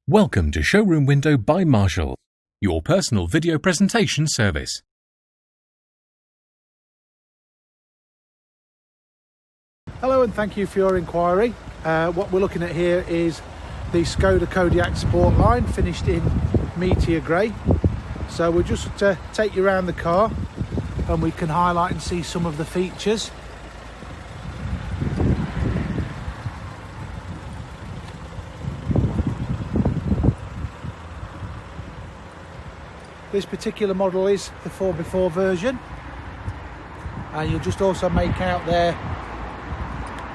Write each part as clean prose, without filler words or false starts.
Welcome to Showroom Window by Marshall, your personal video presentation service. Hello and thank you for your inquiry. What we're looking at here is the Skoda Kodiaq Sport line finished in Meteor Grey. So we'll just take you around the car and we can highlight and see some of the features. This particular model is the 4x4 version, and you'll just also make out there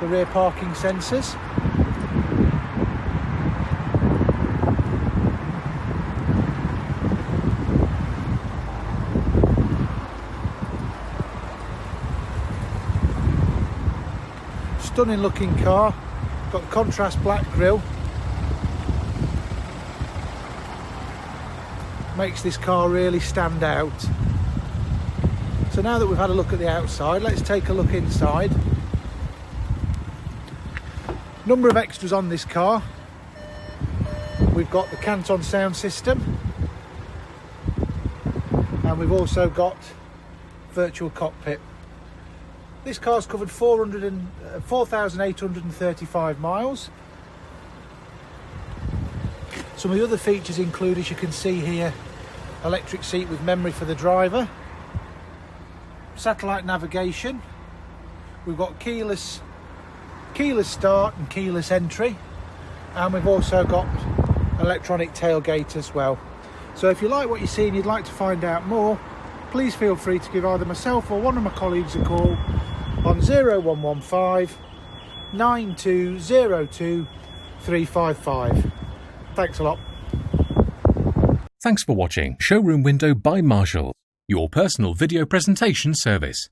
the rear parking sensors. Stunning looking car, got contrast black grille. Makes this car really stand out. So now that we've had a look at the outside, let's take a look inside. Number of extras on this car. We've got the Canton sound system, and we've also got virtual cockpit. This car's covered 4,835 miles. Some of the other features include, as you can see here, electric seat with memory for the driver, satellite navigation, we've got keyless start and keyless entry, and we've also got electronic tailgate as well. So if you like what you see and you'd like to find out more, please feel free to give either myself or one of my colleagues a call on 0115 9202 355. Thanks a lot. Thanks for watching Showroom Window by Marshall, your personal video presentation service.